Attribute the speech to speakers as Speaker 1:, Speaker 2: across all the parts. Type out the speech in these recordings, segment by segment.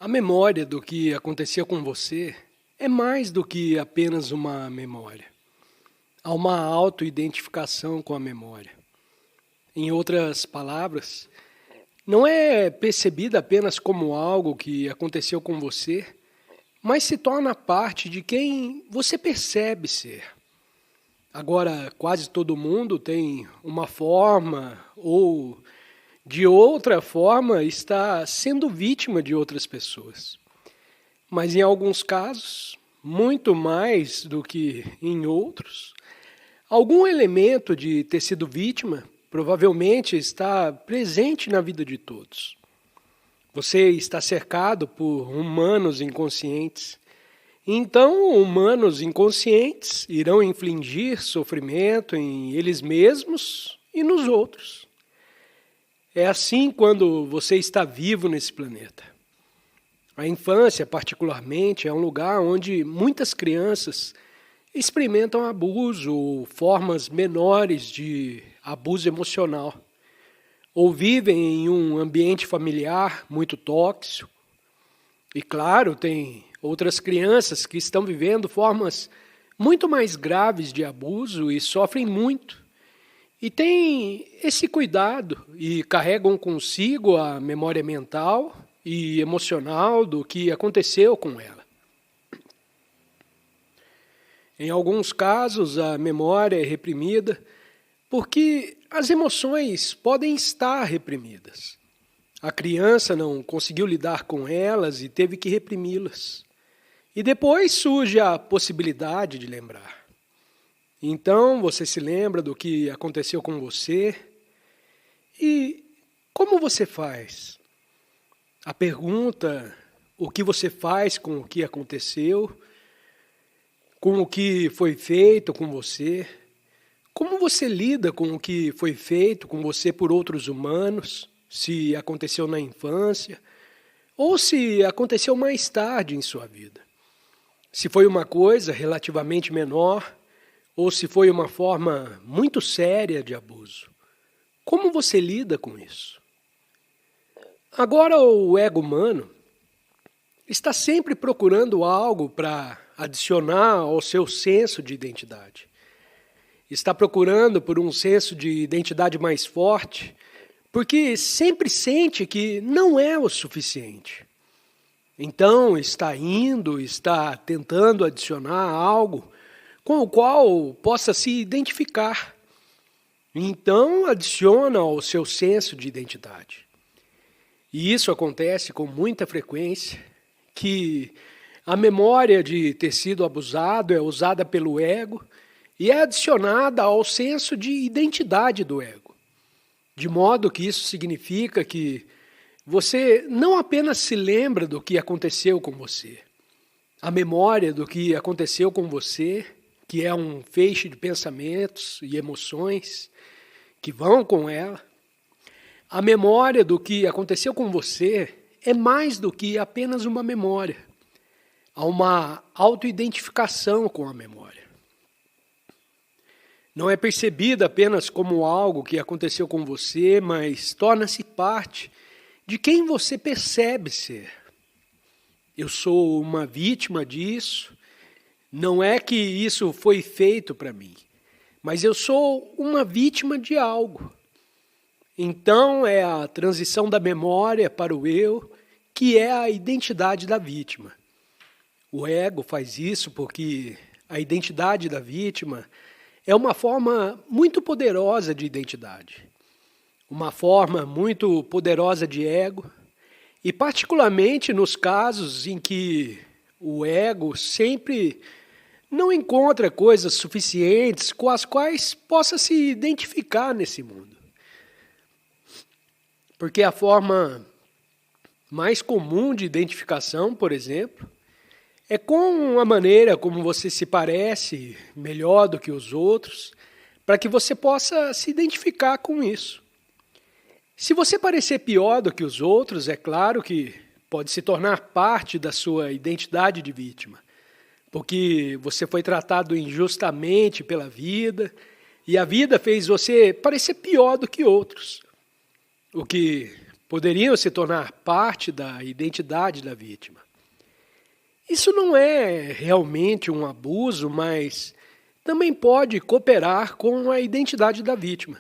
Speaker 1: A memória do que aconteceu com você é mais do que apenas uma memória. Há uma autoidentificação com a memória. Em outras palavras, não é percebida apenas como algo que aconteceu com você, mas se torna parte de quem você percebe ser. Agora, quase todo mundo tem uma forma ou de outra forma está sendo vítima de outras pessoas. Mas em alguns casos, muito mais do que em outros, algum elemento de ter sido vítima provavelmente está presente na vida de todos. Você está cercado por humanos inconscientes. Então, humanos inconscientes irão infligir sofrimento em eles mesmos e nos outros. É assim quando você está vivo nesse planeta. A infância, particularmente, é um lugar onde muitas crianças experimentam abuso ou formas menores de abuso emocional, ou vivem em um ambiente familiar muito tóxico. E claro, tem outras crianças que estão vivendo formas muito mais graves de abuso e sofrem muito. E têm esse cuidado e carregam consigo a memória mental e emocional do que aconteceu com ela. Em alguns casos, a memória é reprimida porque as emoções podem estar reprimidas. A criança não conseguiu lidar com elas e teve que reprimi-las. E depois surge a possibilidade de lembrar. Então você se lembra do que aconteceu com você e como você faz? A pergunta, o que você faz com o que aconteceu, com o que foi feito com você, como você lida com o que foi feito com você por outros humanos, se aconteceu na infância ou se aconteceu mais tarde em sua vida. Se foi uma coisa relativamente menor ou se foi uma forma muito séria de abuso. Como você lida com isso? Agora o ego humano está sempre procurando algo para adicionar ao seu senso de identidade. Está procurando por um senso de identidade mais forte, porque sempre sente que não é o suficiente. Então está tentando adicionar algo com o qual possa se identificar. Então adiciona ao seu senso de identidade. E isso acontece com muita frequência, que a memória de ter sido abusado é usada pelo ego e é adicionada ao senso de identidade do ego. De modo que isso significa que você não apenas se lembra do que aconteceu com você. A memória do que aconteceu com você, que é um feixe de pensamentos e emoções que vão com ela. A memória do que aconteceu com você é mais do que apenas uma memória. Há uma autoidentificação com a memória. Não é percebida apenas como algo que aconteceu com você, mas torna-se parte de quem você percebe ser. Eu sou uma vítima disso. Não é que isso foi feito para mim, mas eu sou uma vítima de algo. Então é a transição da memória para o eu, que é a identidade da vítima. O ego faz isso porque a identidade da vítima é uma forma muito poderosa de identidade. Uma forma muito poderosa de ego, e particularmente nos casos em que o ego sempre não encontra coisas suficientes com as quais possa se identificar nesse mundo. Porque a forma mais comum de identificação, por exemplo, é com a maneira como você se parece melhor do que os outros, para que você possa se identificar com isso. Se você parecer pior do que os outros, é claro que pode se tornar parte da sua identidade de vítima, porque você foi tratado injustamente pela vida e a vida fez você parecer pior do que outros, o que poderiam se tornar parte da identidade da vítima. Isso não é realmente um abuso, mas também pode cooperar com a identidade da vítima.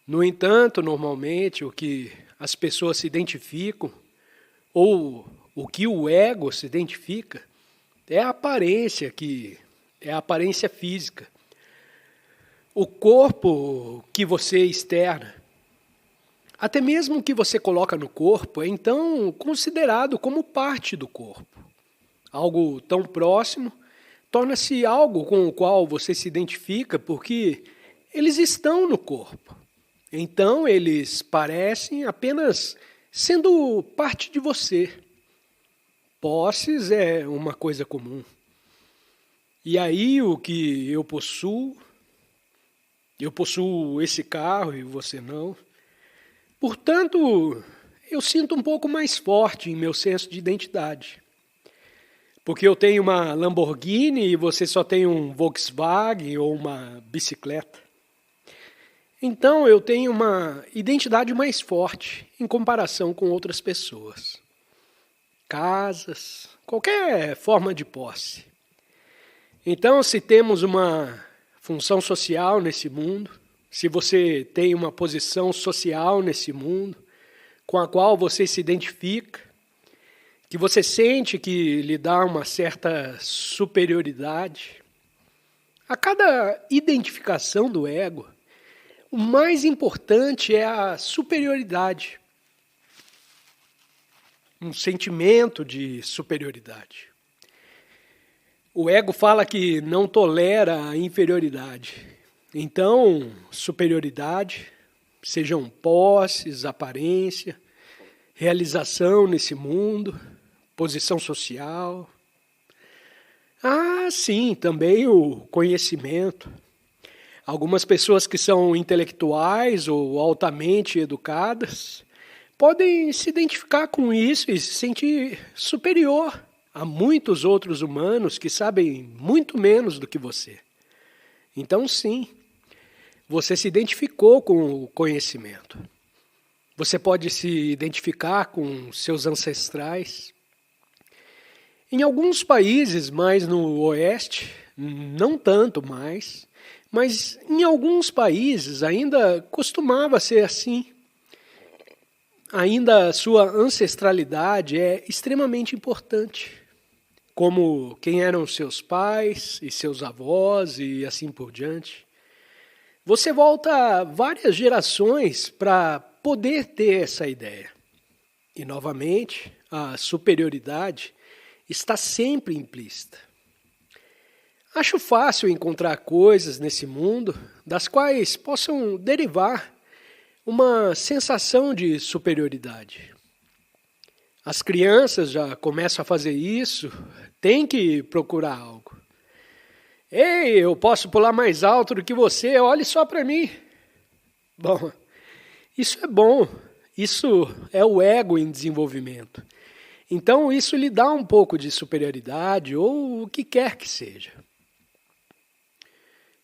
Speaker 1: No entanto, normalmente, o que as pessoas se identificam, ou o que o ego se identifica, é a aparência, que é a aparência física. O corpo que você externa, até mesmo o que você coloca no corpo, é então considerado como parte do corpo. Algo tão próximo torna-se algo com o qual você se identifica porque eles estão no corpo. Então eles parecem apenas sendo parte de você. Posses é uma coisa comum. E aí o que eu possuo esse carro e você não. Portanto, eu sinto um pouco mais forte em meu senso de identidade. Porque eu tenho uma Lamborghini e você só tem um Volkswagen ou uma bicicleta. Então eu tenho uma identidade mais forte em comparação com outras pessoas. Casas, qualquer forma de posse. Então, se temos uma função social nesse mundo, se você tem uma posição social nesse mundo, com a qual você se identifica, que você sente que lhe dá uma certa superioridade, a cada identificação do ego, o mais importante é a superioridade. Um sentimento de superioridade. O ego fala que não tolera a inferioridade. Então, superioridade, sejam posses, aparência, realização nesse mundo, posição social. Sim, também o conhecimento. Algumas pessoas que são intelectuais ou altamente educadas podem se identificar com isso e se sentir superior a muitos outros humanos que sabem muito menos do que você. Então, sim, você se identificou com o conhecimento. Você pode se identificar com seus ancestrais. Em alguns países, mais no oeste, não tanto mais, mas em alguns países ainda costumava ser assim. Ainda a sua ancestralidade é extremamente importante, como quem eram seus pais e seus avós e assim por diante. Você volta várias gerações para poder ter essa ideia. E, novamente, a superioridade está sempre implícita. Acho fácil encontrar coisas nesse mundo das quais possam derivar uma sensação de superioridade. As crianças já começam a fazer isso, tem que procurar algo. Ei, eu posso pular mais alto do que você, olhe só para mim. Bom, isso é bom, isso é o ego em desenvolvimento. Então isso lhe dá um pouco de superioridade ou o que quer que seja.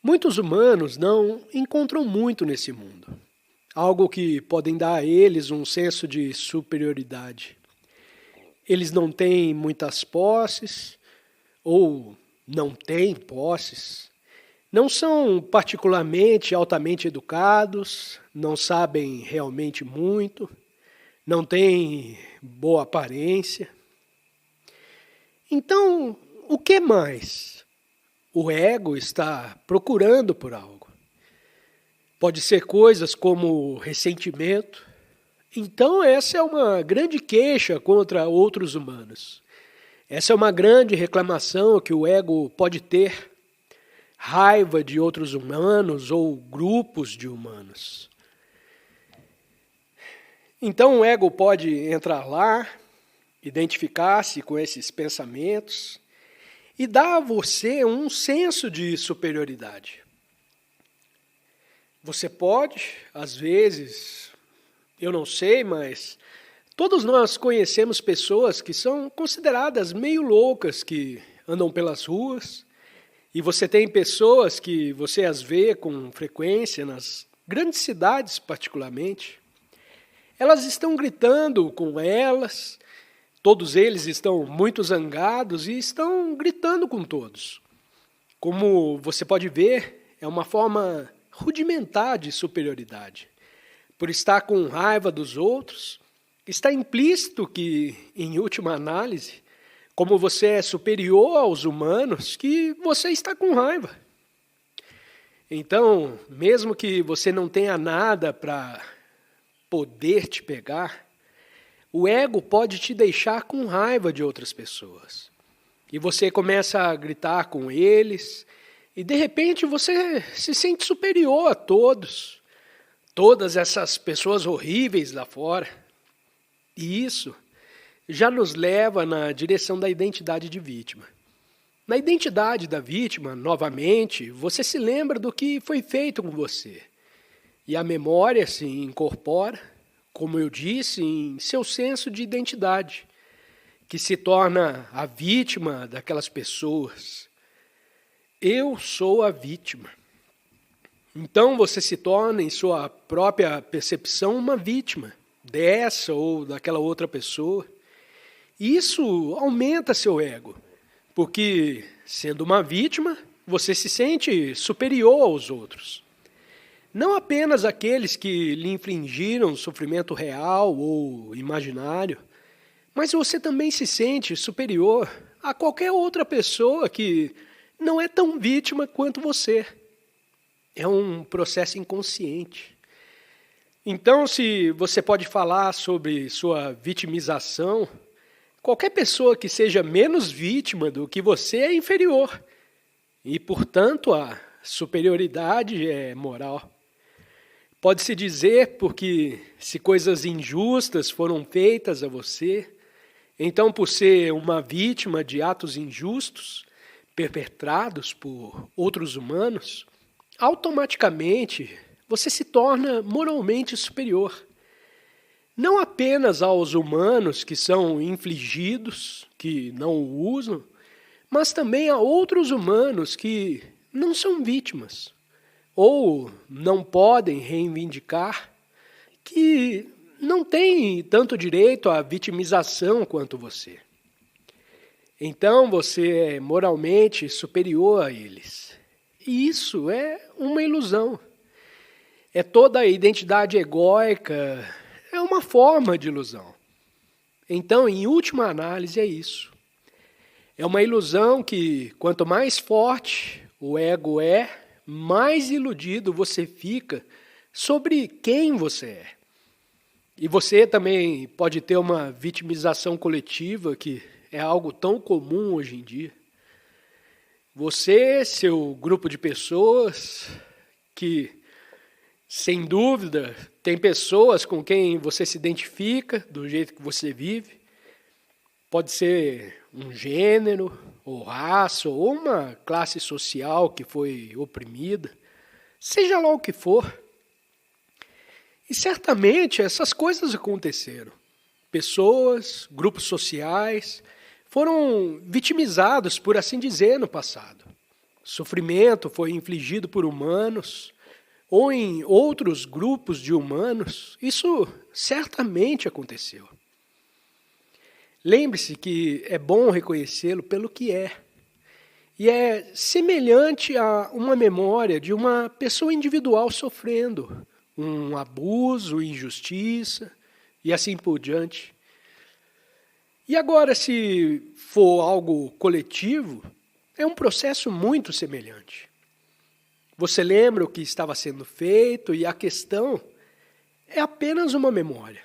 Speaker 1: Muitos humanos não encontram muito nesse mundo. Algo que podem dar a eles um senso de superioridade. Eles não têm muitas posses, ou não têm posses, não são particularmente altamente educados, não sabem realmente muito, não têm boa aparência. Então, o que mais? O ego está procurando por algo. Pode ser coisas como ressentimento. Então essa é uma grande queixa contra outros humanos. Essa é uma grande reclamação que o ego pode ter. Raiva de outros humanos ou grupos de humanos. Então o ego pode entrar lá, identificar-se com esses pensamentos e dar a você um senso de superioridade. Você pode, às vezes, eu não sei, mas todos nós conhecemos pessoas que são consideradas meio loucas, que andam pelas ruas, e você tem pessoas que você as vê com frequência, nas grandes cidades particularmente. elas estão gritando com elas, todos eles estão muito zangados e estão gritando com todos. Como você pode ver, é uma forma rudimentar de superioridade. Por estar com raiva dos outros, está implícito que, em última análise, como você é superior aos humanos, que você está com raiva. Então, mesmo que você não tenha nada para poder te pegar, o ego pode te deixar com raiva de outras pessoas. E você começa a gritar com eles, e de repente você se sente superior a todos, todas essas pessoas horríveis lá fora. E isso já nos leva na direção da identidade de vítima. Na identidade da vítima, novamente, você se lembra do que foi feito com você. E a memória se incorpora, como eu disse, em seu senso de identidade, que se torna a vítima daquelas pessoas. Eu sou a vítima. Então você se torna, em sua própria percepção, uma vítima dessa ou daquela outra pessoa. E isso aumenta seu ego, porque, sendo uma vítima, você se sente superior aos outros. Não apenas aqueles que lhe infligiram sofrimento real ou imaginário, mas você também se sente superior a qualquer outra pessoa que não é tão vítima quanto você. É um processo inconsciente. Então, se você pode falar sobre sua vitimização, qualquer pessoa que seja menos vítima do que você é inferior. E, portanto, a superioridade é moral. Pode-se dizer porque se coisas injustas foram feitas a você, então, por ser uma vítima de atos injustos perpetrados por outros humanos, automaticamente você se torna moralmente superior. Não apenas aos humanos que são infligidos, que não o usam, mas também a outros humanos que não são vítimas, ou não podem reivindicar, que não têm tanto direito à vitimização quanto você. Então você é moralmente superior a eles. E isso é uma ilusão. É toda a identidade egóica, é uma forma de ilusão. Então, em última análise, é isso. É uma ilusão que, quanto mais forte o ego é, mais iludido você fica sobre quem você é. E você também pode ter uma vitimização coletiva, que é algo tão comum hoje em dia. Você, seu grupo de pessoas, que, sem dúvida, tem pessoas com quem você se identifica, do jeito que você vive. Pode ser um gênero, ou raça, ou uma classe social que foi oprimida, seja lá o que for. E certamente essas coisas aconteceram. Pessoas, grupos sociais foram vitimizados, por assim dizer, no passado. Sofrimento foi infligido por humanos, ou em outros grupos de humanos. Isso certamente aconteceu. Lembre-se que é bom reconhecê-lo pelo que é. E é semelhante a uma memória de uma pessoa individual sofrendo um abuso, injustiça e assim por diante. E agora, se for algo coletivo, é um processo muito semelhante. Você lembra o que estava sendo feito e a questão é apenas uma memória.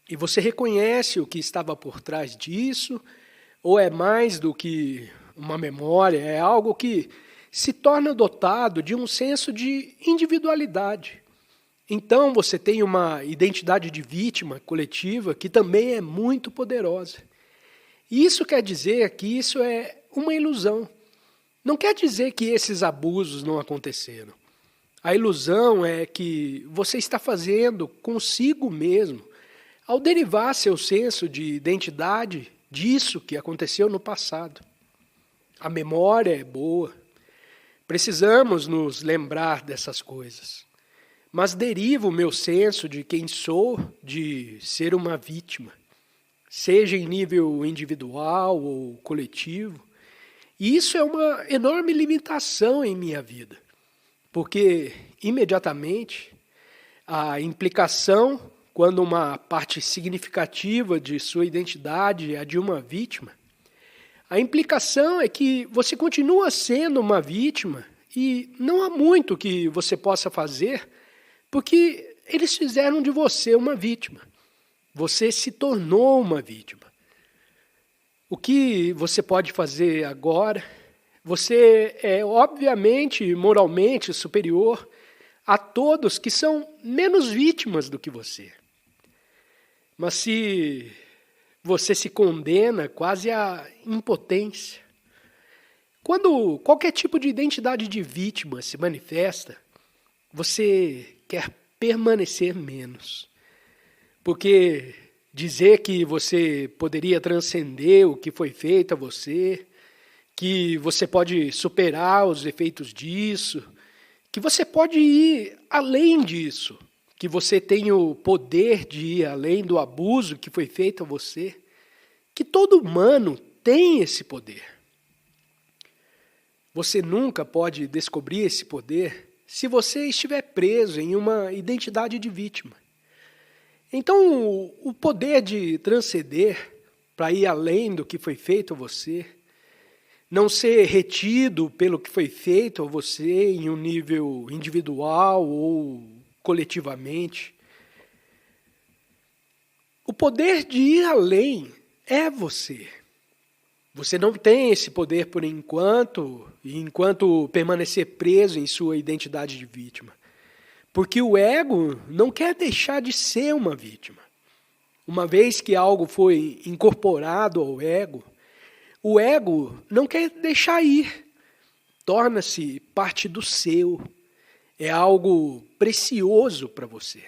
Speaker 1: E você reconhece o que estava por trás disso, ou é mais do que uma memória, é algo que se torna dotado de um senso de individualidade. Então você tem uma identidade de vítima coletiva que também é muito poderosa. E isso quer dizer que isso é uma ilusão. Não quer dizer que esses abusos não aconteceram. A ilusão é que você está fazendo consigo mesmo, ao derivar seu senso de identidade disso que aconteceu no passado. A memória é boa. Precisamos nos lembrar dessas coisas. mas deriva o meu senso de quem sou de ser uma vítima, seja em nível individual ou coletivo. E isso é uma enorme limitação em minha vida, porque imediatamente a implicação, quando uma parte significativa de sua identidade é a de uma vítima, a implicação é que você continua sendo uma vítima e não há muito que você possa fazer, porque eles fizeram de você uma vítima. Você se tornou uma vítima. O que você pode fazer agora? Você é obviamente moralmente superior a todos que são menos vítimas do que você. Mas se você se condena quase à impotência, quando qualquer tipo de identidade de vítima se manifesta, você quer permanecer menos. Porque dizer que você poderia transcender o que foi feito a você, que você pode superar os efeitos disso, que você pode ir além disso, que você tem o poder de ir além do abuso que foi feito a você, que todo humano tem esse poder. Você nunca pode descobrir esse poder se você estiver preso em uma identidade de vítima. Então, o poder de transcender para ir além do que foi feito a você, não ser retido pelo que foi feito a você em um nível individual ou coletivamente. O poder de ir além é você. Você não tem esse poder por enquanto permanecer preso em sua identidade de vítima. Porque o ego não quer deixar de ser uma vítima. Uma vez que algo foi incorporado ao ego, o ego não quer deixar ir. Torna-se parte do seu. É algo precioso para você.